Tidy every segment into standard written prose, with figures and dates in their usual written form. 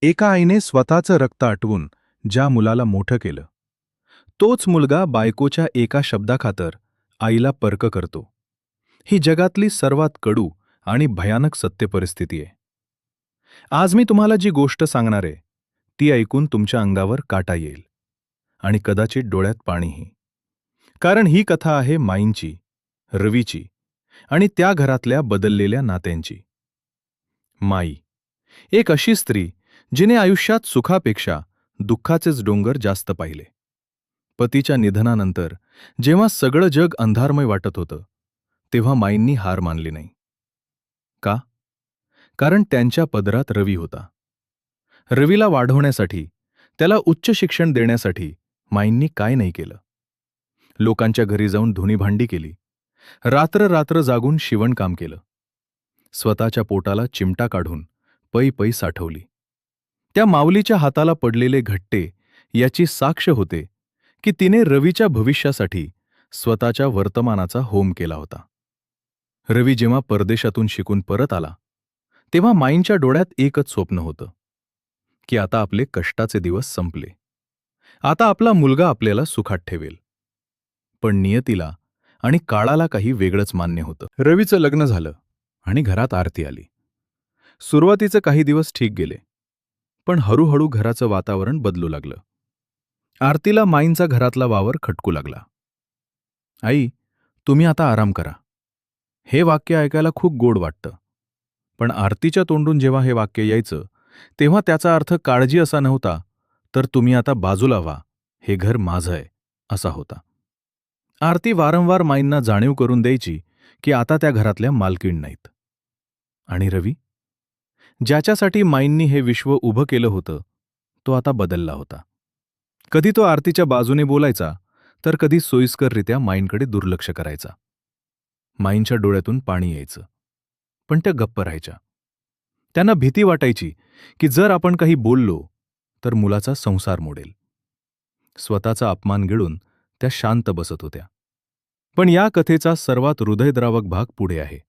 एका आईने स्वतःचं रक्त आटवून ज्या मुलाला मोठं केलं, तोच मुलगा बायकोच्या एका शब्दाखातर आईला पर्क करतो. ही जगातली सर्वात कडू आणि भयानक सत्य परिस्थिती आहे. आज मी तुम्हाला जी गोष्ट सांगणार आहे, ती ऐकून तुमच्या अंगावर काटा येईल आणि कदाचित डोळ्यात पाणीही. कारण ही कथा आहे माईंची, रवीची आणि त्या घरातल्या बदललेल्या नात्यांची. माई, एक अशी स्त्री जिने आयुष्यात सुखापेक्षा दुःखाचेच डोंगर जास्त पाहिले. पतीच्या निधनानंतर जेव्हा सगळं जग अंधारमय वाटत होतं, तेव्हा माईंनी हार मानली नाही. का? कारण त्यांच्या पदरात रवी होता. रवीला वाढवण्यासाठी, त्याला उच्च शिक्षण देण्यासाठी माईंनी काय नाही केलं. लोकांच्या घरी जाऊन धुणी-भांडी केली, रात्र रात्र जागून शिवणकाम केलं, स्वतःच्या पोटाला चिमटा काढून पै पै साठवली. त्या माऊलीच्या हाताला पडलेले घट्टे याची साक्ष होते की तिने रवीच्या भविष्यासाठी स्वतःच्या वर्तमानाचा होम केला होता. रवी जेव्हा परदेशातून शिकून परत आला, तेव्हा माईंच्या डोळ्यात एकच स्वप्न होतं की आता आपले कष्टाचे दिवस संपले. आता आपला मुलगा आपल्याला सुखात ठेवेल. पण नियतीला आणि काळाला काही वेगळंच मान्य होतं. रवीचं लग्न झालं आणि घरात आरती आली. सुरुवातीचे काही दिवस ठीक गेले, पण हळूहळू घराचं वातावरण बदलू लागलं. आरतीला माईंचा घरातला वावर खटकू लागला. आई, तुम्ही आता आराम करा. हे वाक्य ऐकायला खूप गोड वाटतं, पण आरतीच्या तोंडून जेव्हा हे वाक्य यायचं, तेव्हा त्याचा अर्थ काळजी असा नव्हता, तर तुम्ही आता बाजूला व्हा, हे घर माझं आहे, असा होता. आरती वारंवार माईंना जाणीव करून द्यायची की आता त्या घरातल्या मालकीण नाहीत. आणि रवी, ज्याच्यासाठी माईंनी हे विश्व उभं केलं होतं, तो आता बदलला होता. कधी तो आरतीच्या बाजूने बोलायचा, तर कधी सोयीस्कररित्या माईंकडे दुर्लक्ष करायचा. माईंच्या डोळ्यातून पाणी यायचं, पण त्या गप्प राहायच्या. त्यांना भीती वाटायची की जर आपण काही बोललो, तर मुलाचा संसार मोडेल. स्वतःचा अपमान गिळून त्या शांत बसत होत्या. पण या कथेचा सर्वात हृदयद्रावक भाग पुढे आहे.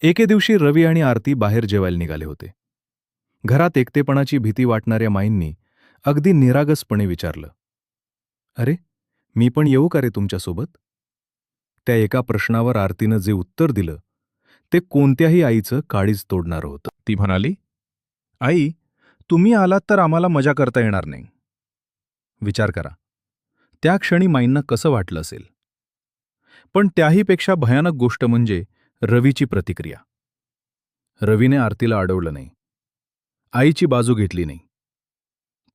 एके दिवशी रवी आणि आरती बाहेर जेवायला निघाले होते. घरात एकटेपणाची भीती वाटणाऱ्या माईंनी अगदी निरागसपणे विचारलं, अरे, मी पण येऊ का रे तुमच्यासोबत? त्या एका प्रश्नावर आरतीनं जे उत्तर दिलं, ते कोणत्याही आईचं काळीज तोडणारं होतं. ती म्हणाली, आई, तुम्ही आलात तर आम्हाला मजा करता येणार नाही. विचार करा, त्या क्षणी माईंना कसं वाटलं असेल. पण त्याहीपेक्षा भयानक गोष्ट म्हणजे रवीची प्रतिक्रिया. रवीने आरतीला अडवलं नाही, आईची बाजू घेतली नाही.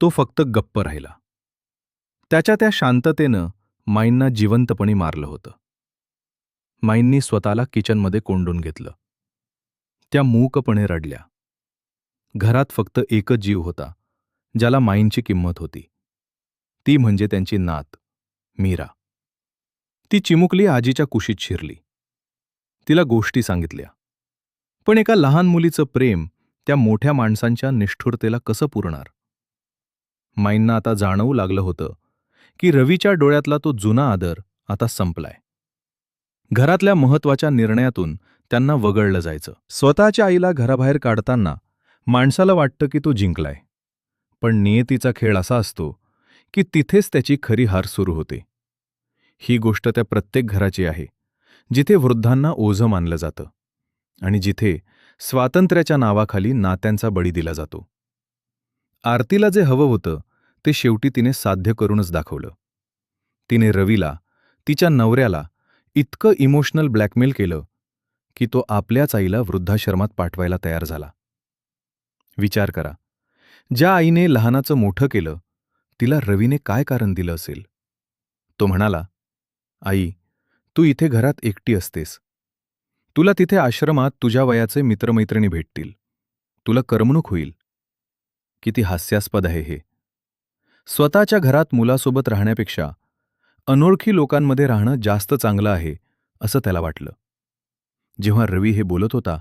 तो फक्त गप्प राहिला. त्याच्या त्या शांततेनं माईंना जिवंतपणी मारलं होतं. माईंनी स्वतःला किचनमध्ये कोंडून घेतलं. त्या मूकपणे रडल्या. घरात फक्त एकच जीव होता, ज्याला माईंची किंमत होती. ती म्हणजे त्यांची नात, मीरा. ती चिमुकली आजीच्या कुशीत शिरली. तिला गोष्टी सांगितल्या. पण एका लहान मुलीचं प्रेम त्या मोठ्या माणसांच्या निष्ठुरतेला कसं पुरणार? माईंना आता जाणवू लागलं होतं की रवीच्या डोळ्यातला तो जुना आदर आता संपलाय. घरातल्या महत्वाच्या निर्णयातून त्यांना वगळलं जायचं. स्वतःच्या आईला घराबाहेर काढताना माणसाला वाटतं की तो जिंकलाय. पण नियतीचा खेळ असा असतो की तिथेच त्याची खरी हार सुरू होते. ही गोष्ट त्या प्रत्येक घराची आहे, जिथे वृद्धांना ओझं मानलं जातं आणि जिथे स्वातंत्र्याच्या नावाखाली नात्यांचा बळी दिला जातो. आरतीला जे हवं होतं, ते शेवटी तिने साध्य करूनच दाखवलं. तिने रवीला, तिच्या नवऱ्याला इतकं इमोशनल ब्लॅकमेल केलं की तो आपल्याच आईला वृद्धाश्रमात पाठवायला तयार झाला. विचार करा, ज्या आईने लहानाचं मोठं केलं, तिला रवीने काय कारण दिलं असेल? तो म्हणाला, आई, तू इथे घरात एकटी असतेस. तुला तिथे आश्रमात तुझ्या वयाचे मित्रमैत्रिणी भेटतील. तुला करमणूक होईल. किती हास्यास्पद आहे हे. स्वतःच्या घरात मुलासोबत राहण्यापेक्षा अनोळखी लोकांमध्ये राहणं जास्त चांगलं आहे, असं त्याला वाटलं. जेव्हा रवी हे बोलत होता,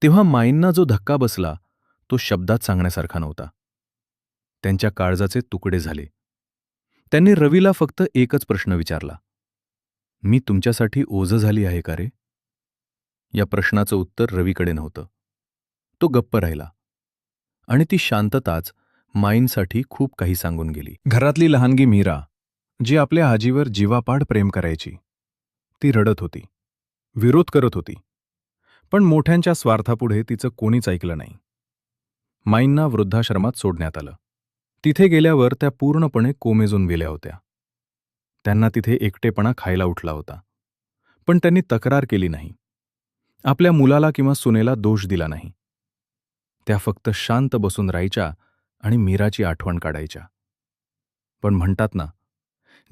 तेव्हा माईंना जो धक्का बसला, तो शब्दात सांगण्यासारखा नव्हता. त्यांच्या काळजाचे तुकडे झाले. त्यांनी रवीला फक्त एकच प्रश्न विचारला, मी तुमच्यासाठी ओझं झाली आहे का रे? या प्रश्नाचं उत्तर रवीकडे नव्हतं. तो गप्प राहिला. आणि ती शांतताच माईंसाठी खूप काही सांगून गेली. घरातली लहानगी मीरा, जी आपल्या आजीवर जीवापाड प्रेम करायची, ती रडत होती, विरोध करत होती. पण मोठ्यांच्या स्वार्थापुढे तिचं कोणीच ऐकलं नाही. माईंना वृद्धाश्रमात सोडण्यात आलं. तिथे गेल्यावर त्या पूर्णपणे कोमेजून गेल्या होत्या. त्यांना तिथे एकटेपणा खायला उठला होता. पण त्यांनी तक्रार केली नाही. आपल्या मुलाला किंवा सुनेला दोष दिला नाही. त्या फक्त शांत बसून राहायच्या आणि मीराची आठवण काढायच्या. पण म्हणतात ना,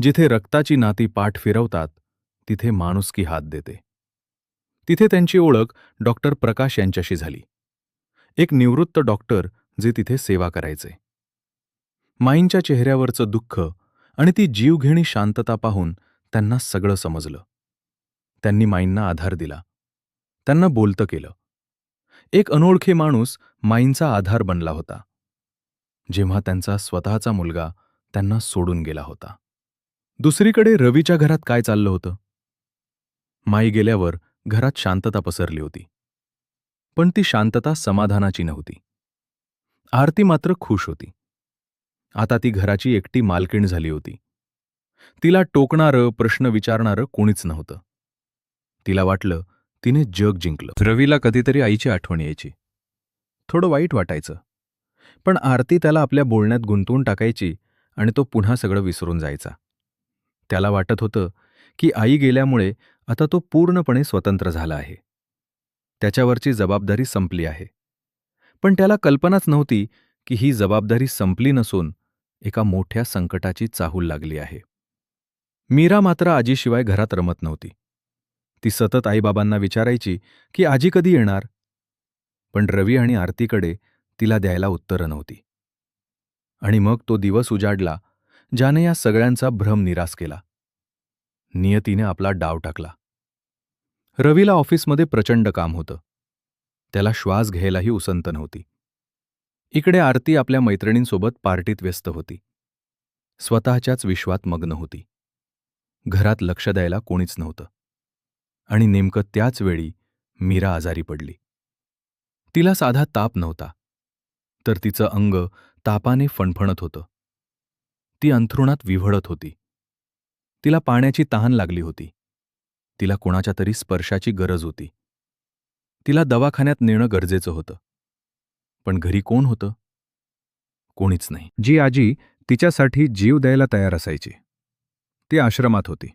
जिथे रक्ताची नाती पाठ फिरवतात, तिथे माणुसकी हात देते. तिथे त्यांची ओळख डॉक्टर प्रकाश यांच्याशी झाली. एक निवृत्त डॉक्टर जे तिथे सेवा करायचे. माईंच्या चेहऱ्यावरचं दुःख आणि ती जीवघेणी शांतता पाहून त्यांना सगळं समजलं. त्यांनी माईंना आधार दिला. त्यांना बोलतं केलं. एक अनोळखी माणूस माईंचा आधार बनला होता. जेव्हा त्यांचा स्वतःचा मुलगा त्यांना सोडून गेला होता. दुसरीकडे रवीच्या घरात काय चाललं होतं? माई गेल्यावर घरात शांतता पसरली होती. पण ती शांतता समाधानाची नव्हती. आरती मात्र खुश होती. आता ती घराची एकटी मालकीण झाली होती. तिला टोकणारं, प्रश्न विचारणारं कोणीच नव्हतं. तिला वाटलं तिने जग जिंकलं. रवीला कधीतरी आईची आठवण यायची. थोडं वाईट वाटायचं. पण आरती त्याला आपल्या बोलण्यात गुंतवून टाकायची आणि तो पुन्हा सगळं विसरून जायचा. त्याला वाटत होतं की आई गेल्यामुळे आता तो पूर्णपणे स्वतंत्र झाला आहे. त्याच्यावरची जबाबदारी संपली आहे. पण त्याला कल्पनाच नव्हती की ही जबाबदारी संपली नसून एका मोठ्या संकटाची चाहूल लागली आहे. मीरा मात्र आजीशिवाय घरात रमत नव्हती. ती सतत आईबाबांना विचारायची की आजी कधी येणार? पण रवी आणि आरतीकडे तिला द्यायला उत्तरं नव्हती. आणि मग तो दिवस उजाडला ज्याने या सगळ्यांचा भ्रम निराश केला. नियतीने आपला डाव टाकला. रवीला ऑफिसमध्ये प्रचंड काम होतं. त्याला श्वास घ्यायलाही उसंत नव्हती. इकडे आरती आपल्या मैत्रिणींसोबत पार्टीत व्यस्त होती. स्वतःच्याच विश्वात मग्न होती. घरात लक्ष द्यायला कोणीच नव्हतं. आणि नेमकं त्याच वेळी मीरा आजारी पडली. तिला साधा ताप नव्हता, तर तिचं अंग तापाने फणफणत होतं. ती अंथरुणात विव्हळत होती. तिला पाण्याची तहान लागली होती. तिला कोणाच्या तरी स्पर्शाची गरज होती. तिला दवाखान्यात नेणं गरजेचं होतं. पण घरी कोण होतं? कोणीच नाही. जी आजी तिच्यासाठी जीव द्यायला तयार असायची, ती आश्रमात होती.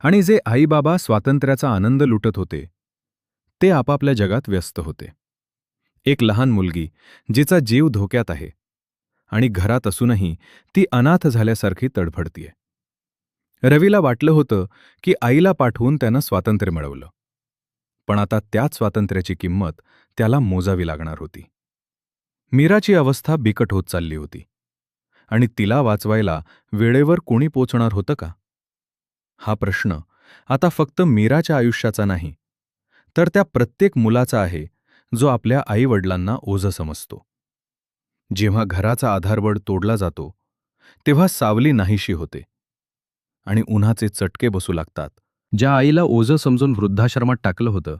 आणि जे आईबाबा स्वातंत्र्याचा आनंद लुटत होते, ते आपापल्या जगात व्यस्त होते. एक लहान मुलगी जिचा जीव धोक्यात आहे आणि घरात असूनही ती अनाथ झाल्यासारखी तडफडतीये. रवीला वाटलं होतं की आईला पाठवून त्यानं स्वातंत्र्य मिळवलं. पण आता त्याच स्वातंत्र्याची किंमत त्याला मोजावी लागणार होती. मीराची अवस्था बिकट होत चालली होती. आणि तिला वाचवायला वेळेवर कोणी पोचणार होतं का? हा प्रश्न आता फक्त मीराच्या आयुष्याचा नाही, तर त्या प्रत्येक मुलाचा आहे जो आपल्या आईवडिलांना ओझं समजतो. जेव्हा घराचा आधारवड तोडला जातो, तेव्हा सावली नाहीशी होते आणि उन्हाचे चटके बसू लागतात. ज्या आईला ओझं समजून वृद्धाश्रमात टाकलं होतं,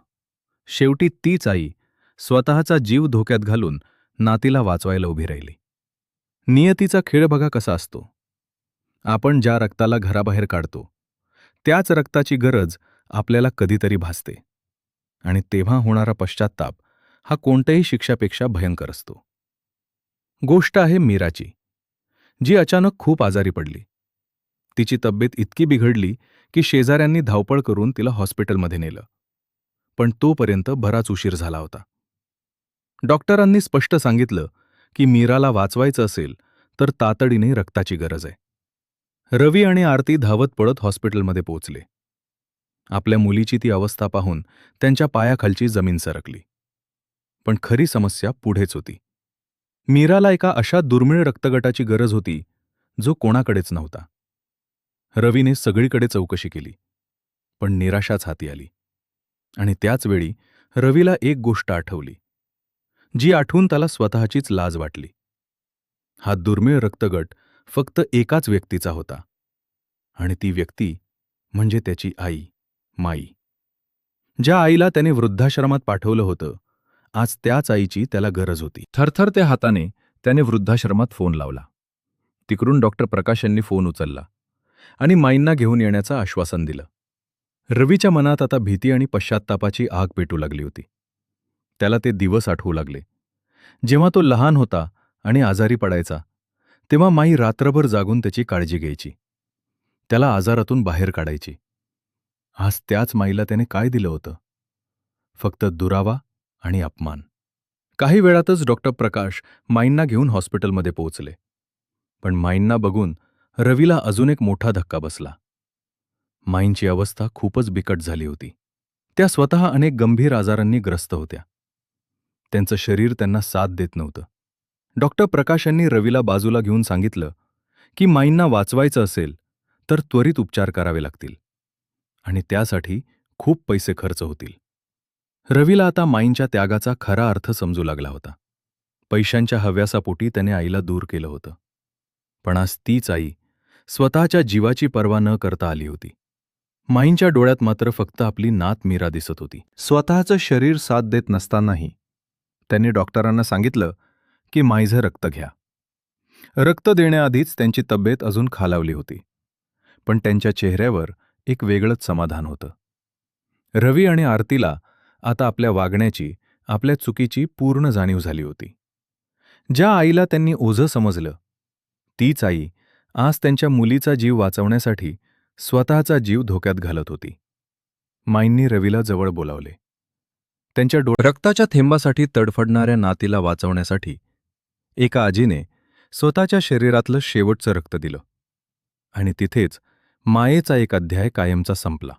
शेवटी तीच आई स्वतःचा जीव धोक्यात घालून नातीला वाचवायला उभी राहिली. नियतीचा खेळ बघा कसा असतो. आपण ज्या रक्ताला घराबाहेर काढतो, त्याच रक्ताची गरज आपल्याला कधीतरी भासते. आणि तेव्हा होणारा पश्चात्ताप हा कोणत्याही शिक्षापेक्षा भयंकर असतो. गोष्ट आहे मीराची, जी अचानक खूप आजारी पडली. तिची तब्येत इतकी बिघडली की शेजाऱ्यांनी धावपळ करून तिला हॉस्पिटलमध्ये नेलं. पण तोपर्यंत बराच उशीर झाला होता. डॉक्टरांनी स्पष्ट सांगितलं की मीराला वाचवायचं असेल तर तातडीने रक्ताची गरज आहे. रवी आणि आरती धावत पळत हॉस्पिटलमध्ये पोहोचले. आपल्या मुलीची ती अवस्था पाहून त्यांच्या पायाखालची जमीन सरकली. पण खरी समस्या पुढेच होती. मीराला एका अशा दुर्मिळ रक्तगटाची गरज होती जो कोणाकडेच नव्हता. रवीने सगळीकडे चौकशी केली, पण निराशाच हाती आली. आणि त्याच वेळी रवीला एक गोष्ट आठवली, जी आठवून त्याला स्वतःचीच लाज वाटली. हा दुर्मिळ रक्तगट फक्त एकाच व्यक्तीचा होता, आणि ती व्यक्ती म्हणजे त्याची आई, माई. ज्या आईला त्याने वृद्धाश्रमात पाठवलं होतं, आज त्याच आईची त्याला गरज होती. थरथरत्या हाताने त्याने वृद्धाश्रमात फोन लावला. तिकडून डॉक्टर प्रकाश यांनी फोन उचलला आणि माईंना घेऊन येण्याचं आश्वासन दिलं. रवीच्या मनात आता भीती आणि पश्चात्तापाची आग पेटू लागली होती. त्याला ते दिवस आठवू लागले, जेव्हा तो लहान होता आणि आजारी पडायचा, तेव्हा माई रात्रभर जागून त्याची काळजी घ्यायची, त्याला आजारातून बाहेर काढायची. आज त्याच माईला त्याने काय दिलं होतं? फक्त दुरावा आणि अपमान. काही वेळातच डॉक्टर प्रकाश माईंना घेऊन हॉस्पिटलमध्ये पोहोचले. पण माईंना बघून रवीला अजून एक मोठा धक्का बसला. माईंची अवस्था खूपच बिकट झाली होती. त्या स्वतः अनेक गंभीर आजारांनी ग्रस्त होत्या. त्यांचं शरीर त्यांना साथ देत नव्हतं. डॉक्टर प्रकाश यांनी रवीला बाजूला घेऊन सांगितलं की माईंना वाचवायचं असेल तर त्वरित उपचार करावे लागतील आणि त्यासाठी खूप पैसे खर्च होतील. रवीला आता माईंच्या त्यागाचा खरा अर्थ समजू लागला होता. पैशांच्या हव्यासापोटी त्याने आईला दूर केलं होतं. पण आज तीच आई स्वतःच्या जीवाची पर्वा न करता आली होती. माईंच्या डोळ्यात मात्र फक्त आपली नात मीरा दिसत होती. स्वतःचं शरीर साथ देत नसतानाही त्यांनी डॉक्टरांना सांगितलं की माईचं रक्त घ्या. रक्त देण्याआधीच त्यांची तब्येत अजून खालावली होती, पण त्यांच्या चेहऱ्यावर एक वेगळंच समाधान होतं. रवी आणि आरतीला आता आपल्या वागण्याची, आपल्या चुकीची पूर्ण जाणीव झाली होती. ज्या आईला त्यांनी ओझं समजलं, तीच आई आज त्यांच्या मुलीचा जीव वाचवण्यासाठी स्वतःचा जीव धोक्यात घालत होती. माईंनी रवीला जवळ बोलावले. त्यांच्या रक्ताच्या थेंबासाठी तडफडणाऱ्या नातीला वाचवण्यासाठी एका आजीने स्वतःच्या शरीरातलं शेवटचं रक्त दिलं आणि तिथेच मायेचा एक अध्याय कायमचा संपला.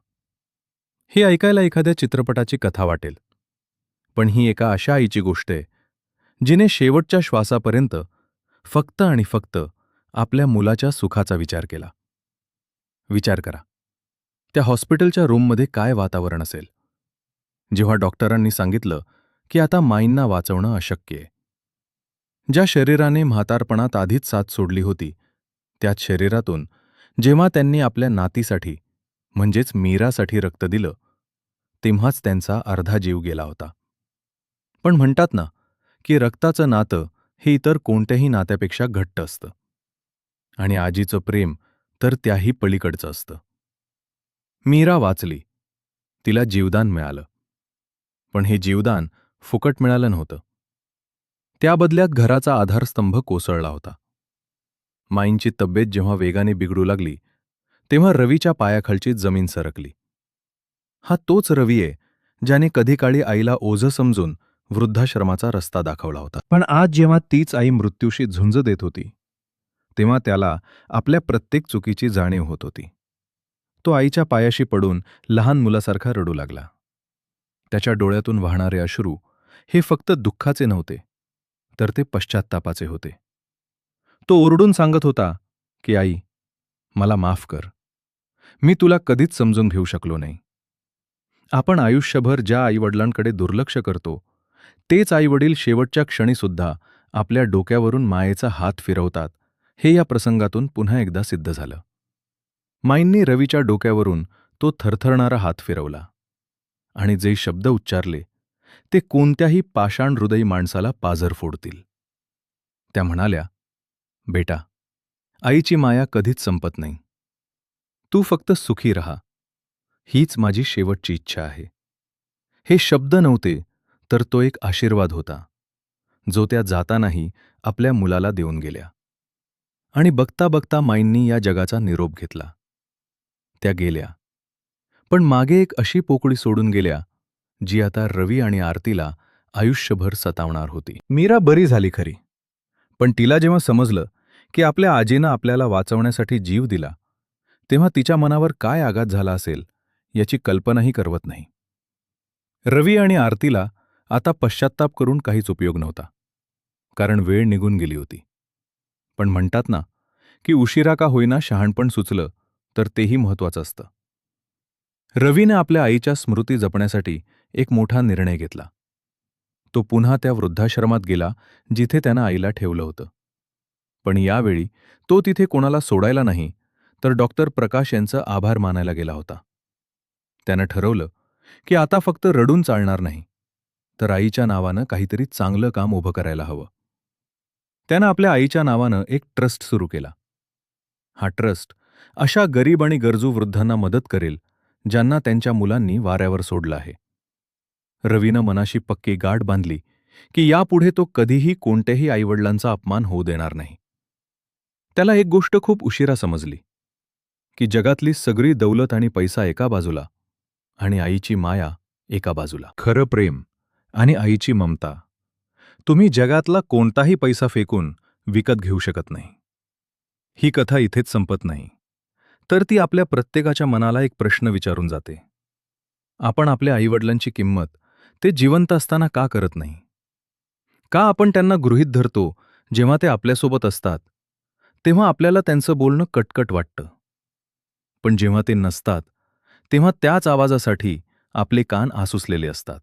ही ऐकायला एखाद्या चित्रपटाची कथा वाटेल, पण ही एका अशा आईची गोष्ट आहे जिने शेवटच्या श्वासापर्यंत फक्त आणि फक्त आपल्या मुलाच्या सुखाचा विचार केला. विचार करा, त्या हॉस्पिटलच्या रूममध्ये काय वातावरण असेल जेव्हा डॉक्टरांनी सांगितलं की आता माईंना वाचवणं अशक्य आहे. ज्या शरीराने म्हातारपणात आधीच साथ सोडली होती, त्याच शरीरातून जेव्हा त्यांनी आपल्या नातीसाठी म्हणजेच मीरासाठी रक्त दिलं, तेव्हाच त्यांचा अर्धा जीव गेला होता. पण म्हणतात ना की रक्ताचं नातं हे इतर कोणत्याही नात्यापेक्षा घट्ट असतं आणि आजीचं प्रेम तर त्याही पलीकडचं असतं. मीरा वाचली, तिला जीवदान मिळालं, पण हे जीवदान फुकट मिळालं नव्हतं. त्या बदल्यात घराचा आधारस्तंभ कोसळला होता. माईंची तब्येत जेव्हा वेगाने बिघडू लागली, तेव्हा रवीच्या पायाखालची जमीन सरकली. हा तोच रवी आहे ज्याने कधी काळी आईला ओझं समजून वृद्धाश्रमाचा रस्ता दाखवला होता. पण आज जेव्हा तीच आई मृत्यूशी झुंज देत होती, तेव्हा त्याला आपल्या प्रत्येक चुकीची जाणीव होत होती. तो आईच्या पायाशी पडून लहान मुलासारखा रडू लागला. त्याच्या डोळ्यातून वाहणारे अश्रू हे फक्त दुःखाचे नव्हते, तर ते पश्चात्तापाचे होते. तो ओरडून सांगत होता की आई, मला माफ कर. मी तुला कधीच समजून घेऊ शकलो नाही. आपण आयुष्यभर ज्या आईवडिलांकडे दुर्लक्ष करतो, तेच आईवडील शेवटच्या क्षणीसुद्धा आपल्या डोक्यावरून मायेचा हात फिरवतात, हे या प्रसंगातून पुन्हा एकदा सिद्ध झालं. माईंनी रवीच्या डोक्यावरून तो थरथरणारा हात फिरवला आणि जे शब्द उच्चारले ते कोणत्याही पाषाण हृदयी माणसाला पाझर फोडतील. त्या म्हणाल्या, बेटा, आईची माया कधीच संपत नाही. तू फक्त सुखी राहा, हीच माझी शेवटची इच्छा आहे. हे शब्द नव्हते, तर तो एक आशीर्वाद होता, जो त्या जातानाही आपल्या मुलाला देऊन गेल्या. आणि बघता बघता माईंनी या जगाचा निरोप घेतला. त्या गेल्या, पण मागे एक अशी पोकळी सोडून गेल्या जी आता रवी आणि आरतीला आयुष्यभर सतावणार होती. मीरा बरी झाली खरी, पण तिला जेव्हा समजलं की आपल्या आजीनं आपल्याला वाचवण्यासाठी जीव दिला, तेव्हा तिच्या मनावर काय आघात झाला असेल याची कल्पनाही करवत नाही. रवी आणि आरतीला आता पश्चात्ताप करून काहीच उपयोग नव्हता, कारण वेळ निघून गेली होती. पण म्हणतात ना की उशिरा का होईना शहाणपण सुचलं तर तेही महत्वाचं असतं. रवीने आपल्या आईच्या स्मृती जपण्यासाठी एक मोठा निर्णय घेतला. तो पुन्हा त्या वृद्धाश्रमात गेला जिथे त्यानं आईला ठेवलं होतं. पण यावेळी तो तिथे कोणाला सोडायला नाही, तर डॉक्टर प्रकाश यांचं आभार मानायला गेला होता. त्यानं ठरवलं की आता फक्त रडून चालणार नाही, तर आईच्या नावानं काहीतरी चांगलं काम उभं करायला हवं. त्यानं आपल्या आईच्या नावानं एक ट्रस्ट सुरू केला. हा ट्रस्ट अशा गरीब आणि गरजू वृद्धांना मदत करेल, ज्यांना त्यांच्या मुलांनी वाऱ्यावर सोडलं आहे. रवीनं मनाशी पक्की गाठ बांधली की यापुढे तो कधीही कोणत्याही आईवडिलांचा अपमान होऊ देणार नाही. त्याला एक गोष्ट खूप उशिरा समजली, की जगातली सगळी दौलत आणि पैसा एका बाजूला आणि आईची माया एका बाजूला. खरं प्रेम आणि आईची ममता तुम्ही जगातला कोणताही पैसा फेकून विकत घेऊ शकत नाही. ही कथा इथेच संपत नाही, तर ती आपल्या प्रत्येकाच्या मनाला एक प्रश्न विचारून जाते. आपण आपल्या आईवडिलांची किंमत ते जिवंत असताना का करत नाही? का आपण त्यांना गृहीत धरतो जेव्हा ते आपल्यासोबत असतात, तेव्हा आपल्याला त्यांचं बोलणं कटकट वाटतं. पण जेव्हा ते नसतात, तेव्हा त्याच आवाजासाठी आपले कान आसुसलेले असतात.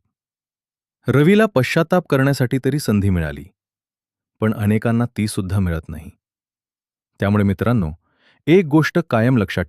रवीला पश्चात्ताप करण्यासाठी तरी संधी मिळाली, पण अनेकांना ती सुद्धा मिळत नाही. त्यामुळे मित्रांनो, एक गोष्ट कायम लक्षात